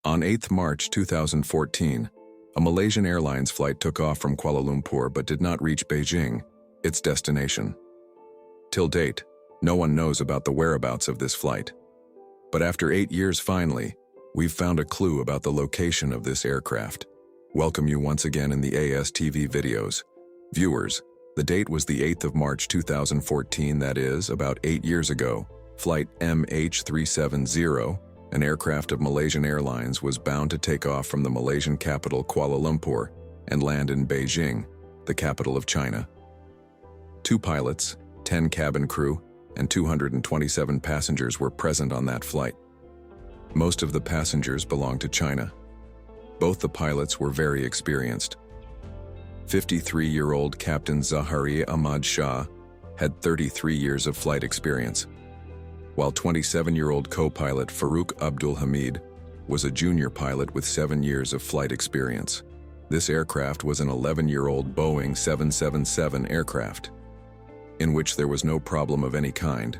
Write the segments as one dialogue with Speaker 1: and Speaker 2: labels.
Speaker 1: On 8 March 2014, a Malaysian Airlines flight took off from Kuala Lumpur but did not reach Beijing, its destination. Till date, no one knows about the whereabouts of this flight. But after 8 years finally, we've found a clue about the location of this aircraft. Welcome you once again in the ASTV videos. Viewers, the date was the 8th of March 2014, that is, about 8 years ago. Flight MH370, an aircraft of Malaysian Airlines, was bound to take off from the Malaysian capital Kuala Lumpur and land in Beijing, the capital of China. 2 pilots, 10 cabin crew, and 227 passengers were present on that flight. Most of the passengers belonged to China. Both the pilots were very experienced. 53-year-old Captain Zahari Ahmad Shah had 33 years of flight experience, while 27-year-old co-pilot Farouk Abdul Hamid was a junior pilot with 7 years of flight experience. This aircraft was an 11-year-old Boeing 777 aircraft, in which there was no problem of any kind,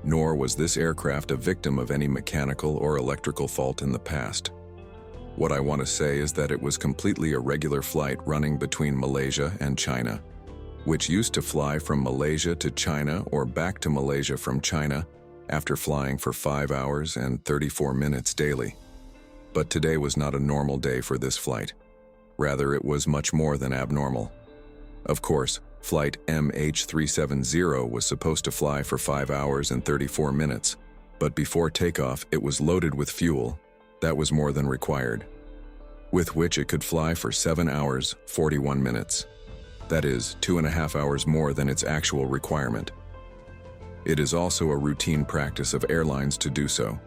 Speaker 1: nor was this aircraft a victim of any mechanical or electrical fault in the past. What I want to say is that it was completely a regular flight running between Malaysia and China, which used to fly from Malaysia to China or back to Malaysia from China after flying for 5 hours and 34 minutes daily. But today was not a normal day for this flight. Rather, it was much more than abnormal. Of course, flight MH370 was supposed to fly for 5 hours and 34 minutes, but before takeoff it was loaded with fuel that was more than required, with which it could fly for 7 hours, 41 minutes. That is, 2.5 hours more than its actual requirement. It is also a routine practice of airlines to do so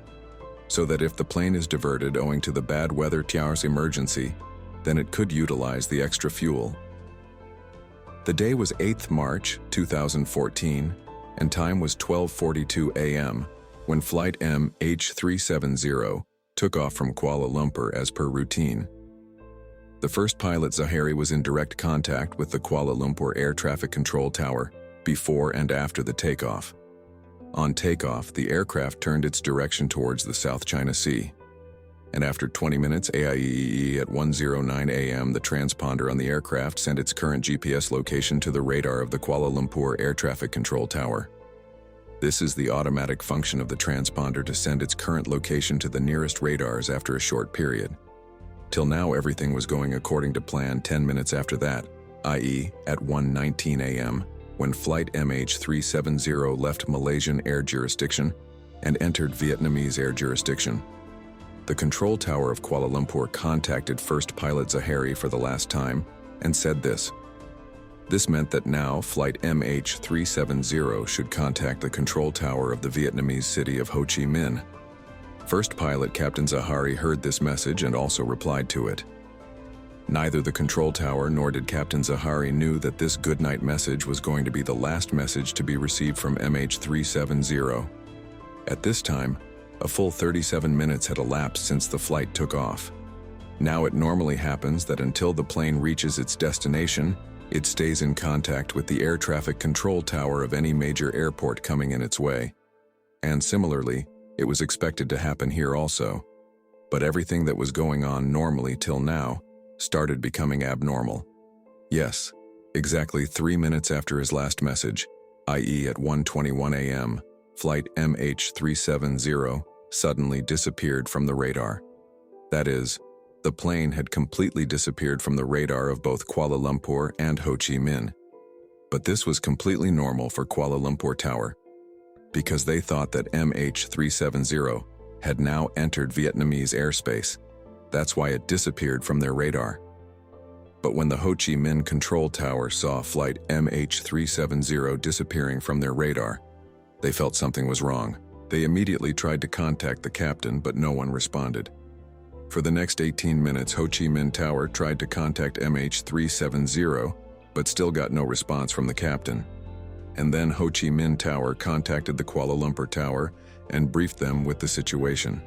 Speaker 1: that if the plane is diverted owing to the bad weather TR's emergency, then it could utilize the extra fuel. The day was 8th March 2014, and time was 12:42 a.m. when flight MH370 took off from Kuala Lumpur as per routine. The first pilot, Zahari, was in direct contact with the Kuala Lumpur Air Traffic Control Tower before and after the takeoff. On takeoff, the aircraft turned its direction towards the South China Sea, and after 20 minutes AIEEE at 1:09 a.m. the transponder on the aircraft sent its current GPS location to the radar of the Kuala Lumpur Air Traffic Control Tower. This is the automatic function of the transponder to send its current location to the nearest radars after a short period. Till now everything was going according to plan. 10 minutes after that, i.e. at 1:19 a.m., when flight MH370 left Malaysian air jurisdiction and entered Vietnamese air jurisdiction. The control tower of Kuala Lumpur contacted first pilot Zahari for the last time and said this. This meant that now flight MH370 should contact the control tower of the Vietnamese city of Ho Chi Minh. First pilot Captain Zahari heard this message and also replied to it. Neither the control tower nor did Captain Zahari knew that this goodnight message was going to be the last message to be received from MH370. At this time, a full 37 minutes had elapsed since the flight took off. Now it normally happens that until the plane reaches its destination, it stays in contact with the air traffic control tower of any major airport coming in its way. And similarly, it was expected to happen here also. But everything that was going on normally till now started becoming abnormal. Yes, exactly 3 minutes after his last message, i.e. at 1:21 a.m., flight MH370 suddenly disappeared from the radar. That is, the plane had completely disappeared from the radar of both Kuala Lumpur and Ho Chi Minh. But this was completely normal for Kuala Lumpur Tower, because they thought that MH370 had now entered Vietnamese airspace. That's why it disappeared from their radar. But when the Ho Chi Minh control tower saw flight MH370 disappearing from their radar, they felt something was wrong. They immediately tried to contact the captain, but no one responded. For the next 18 minutes, Ho Chi Minh Tower tried to contact MH370, but still got no response from the captain. And then Ho Chi Minh Tower contacted the Kuala Lumpur Tower and briefed them with the situation.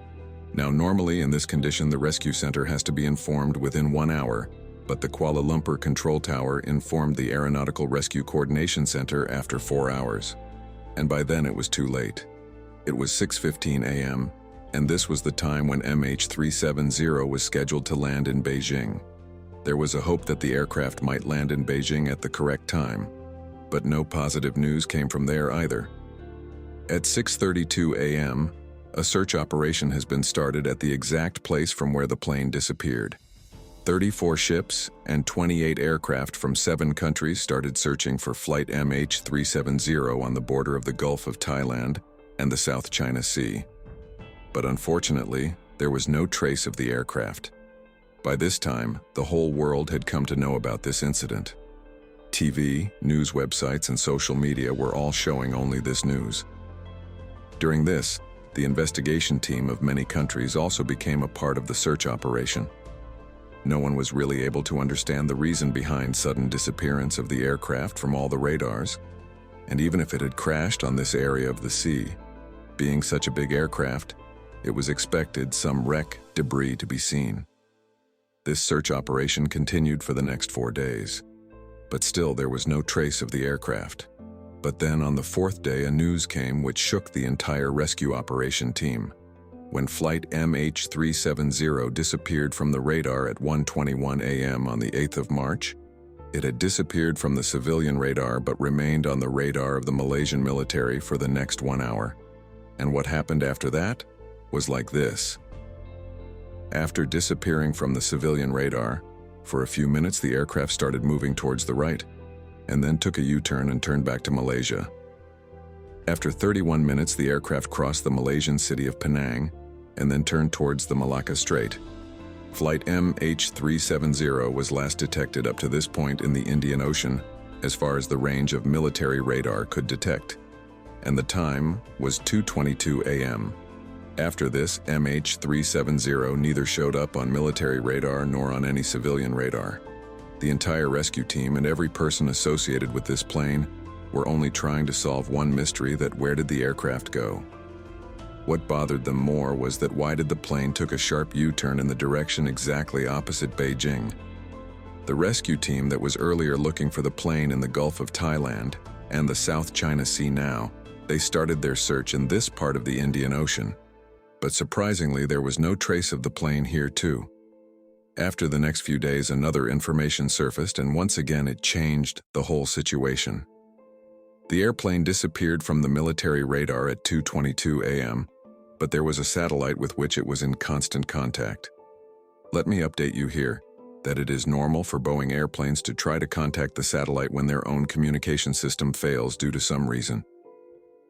Speaker 1: Now normally in this condition the rescue center has to be informed within 1 hour, but the Kuala Lumpur Control Tower informed the Aeronautical Rescue Coordination Center after 4 hours. And by then it was too late. It was 6:15 a.m., and this was the time when MH370 was scheduled to land in Beijing. There was a hope that the aircraft might land in Beijing at the correct time, but no positive news came from there either. At 6:32 a.m., a search operation has been started at the exact place from where the plane disappeared. 34 ships and 28 aircraft from 7 countries started searching for Flight MH370 on the border of the Gulf of Thailand and the South China Sea. But unfortunately, there was no trace of the aircraft. By this time, the whole world had come to know about this incident. TV, news websites, and social media were all showing only this news. During this, the investigation team of many countries also became a part of the search operation. No one was really able to understand the reason behind sudden disappearance of the aircraft from all the radars, and even if it had crashed on this area of the sea, being such a big aircraft, it was expected some wreck debris to be seen. This search operation continued for the next 4 days, but still there was no trace of the aircraft. But then on the 4th day, a news came which shook the entire rescue operation team. When Flight MH370 disappeared from the radar at 1:21 a.m. on the 8th of March, it had disappeared from the civilian radar but remained on the radar of the Malaysian military for the next 1 hour. And what happened after that was like this. After disappearing from the civilian radar, for a few minutes the aircraft started moving towards the right, and then took a U-turn and turned back to Malaysia. After 31 minutes, the aircraft crossed the Malaysian city of Penang and then turned towards the Malacca Strait. Flight MH370 was last detected up to this point in the Indian Ocean, as far as the range of military radar could detect, and the time was 2:22 a.m. After this, MH370 neither showed up on military radar nor on any civilian radar. The entire rescue team and every person associated with this plane were only trying to solve one mystery: that where did the aircraft go? What bothered them more was that why did the plane took a sharp U-turn in the direction exactly opposite Beijing? The rescue team that was earlier looking for the plane in the Gulf of Thailand and the South China Sea now, they started their search in this part of the Indian Ocean. But surprisingly, there was no trace of the plane here too. After the next few days, another information surfaced, and once again it changed the whole situation. The airplane disappeared from the military radar at 2:22 a.m., but there was a satellite with which it was in constant contact. Let me update you here that it is normal for Boeing airplanes to try to contact the satellite when their own communication system fails due to some reason.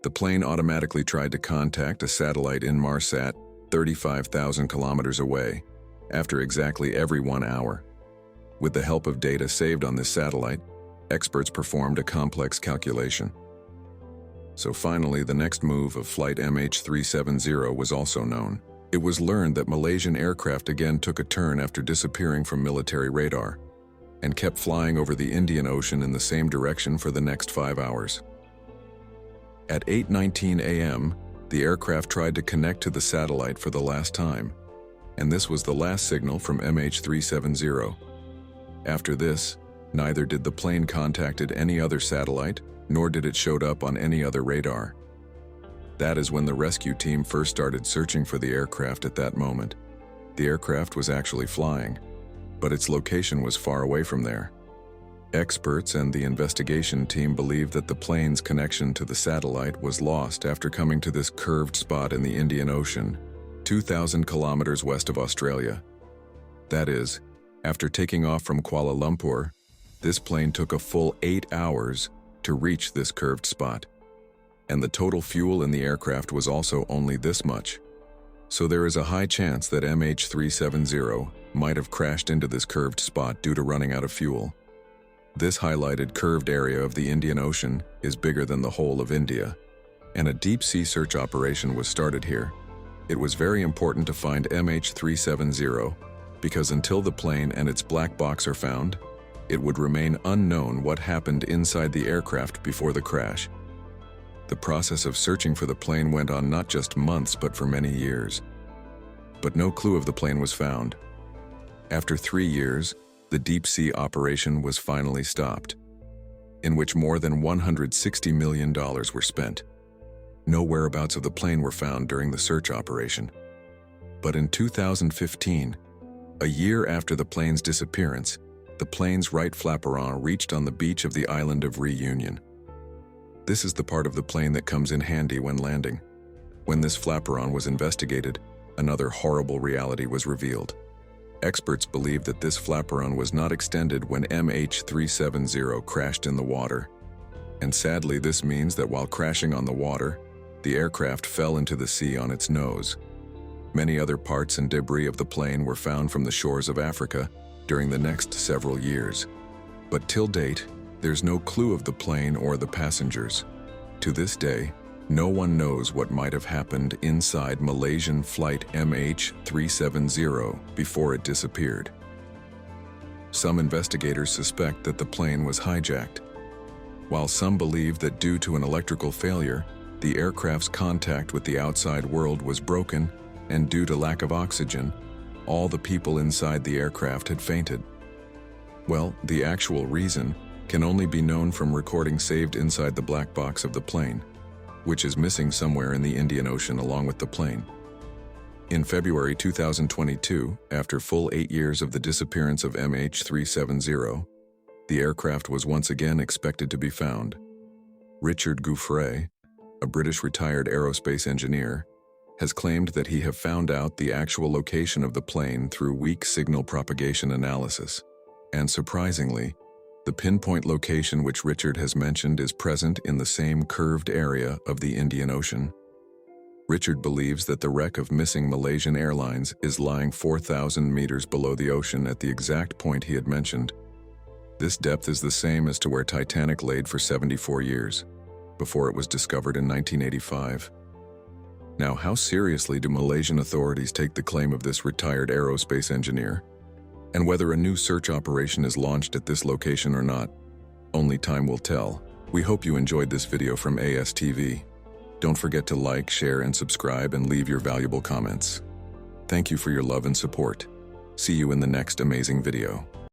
Speaker 1: The plane automatically tried to contact a satellite in Inmarsat, 35,000 kilometers away, after exactly every 1 hour. With the help of data saved on this satellite, experts performed a complex calculation. So finally, the next move of Flight MH370 was also known. It was learned that Malaysian aircraft again took a turn after disappearing from military radar, and kept flying over the Indian Ocean in the same direction for the next 5 hours. At 8:19 a.m., the aircraft tried to connect to the satellite for the last time, and this was the last signal from MH370. After this, neither did the plane contacted any other satellite, nor did it showed up on any other radar. That is when the rescue team first started searching for the aircraft. At that moment, the aircraft was actually flying, but its location was far away from there. Experts and the investigation team believed that the plane's connection to the satellite was lost after coming to this curved spot in the Indian Ocean, 2,000 kilometers west of Australia. That is, after taking off from Kuala Lumpur, this plane took a full 8 hours to reach this curved spot. And the total fuel in the aircraft was also only this much. So there is a high chance that MH370 might have crashed into this curved spot due to running out of fuel. This highlighted curved area of the Indian Ocean is bigger than the whole of India, and a deep-sea search operation was started here. It was very important to find MH370 because until the plane and its black box are found, it would remain unknown what happened inside the aircraft before the crash. The process of searching for the plane went on not just months but for many years. But no clue of the plane was found. After 3 years, the deep-sea operation was finally stopped, in which more than $160 million were spent. No whereabouts of the plane were found during the search operation. But in 2015, a year after the plane's disappearance, the plane's right flaperon reached on the beach of the island of Reunion. This is the part of the plane that comes in handy when landing. When this flaperon was investigated, another horrible reality was revealed. Experts believe that this flaperon was not extended when MH370 crashed in the water. And sadly, this means that while crashing on the water, the aircraft fell into the sea on its nose. Many other parts and debris of the plane were found from the shores of Africa during the next several years. But till date, there's no clue of the plane or the passengers. To this day, no one knows what might have happened inside Malaysian Flight MH370 before it disappeared. Some investigators suspect that the plane was hijacked, while some believe that due to an electrical failure, the aircraft's contact with the outside world was broken, and due to lack of oxygen, all the people inside the aircraft had fainted. Well, the actual reason can only be known from recordings saved inside the black box of the plane, which is missing somewhere in the Indian Ocean along with the plane. In February 2022, after full 8 years of the disappearance of MH370, the aircraft was once again expected to be found. Richard Gouffret, a British retired aerospace engineer, has claimed that he have found out the actual location of the plane through weak signal propagation analysis. And surprisingly, the pinpoint location which Richard has mentioned is present in the same curved area of the Indian Ocean. Richard believes that the wreck of missing Malaysian Airlines is lying 4,000 meters below the ocean at the exact point he had mentioned. This depth is the same as to where Titanic laid for 74 years, before it was discovered in 1985. Now, how seriously do Malaysian authorities take the claim of this retired aerospace engineer? And whether a new search operation is launched at this location or not, only time will tell. We hope you enjoyed this video from ASTV. Don't forget to like, share, and subscribe, and leave your valuable comments. Thank you for your love and support. See you in the next amazing video.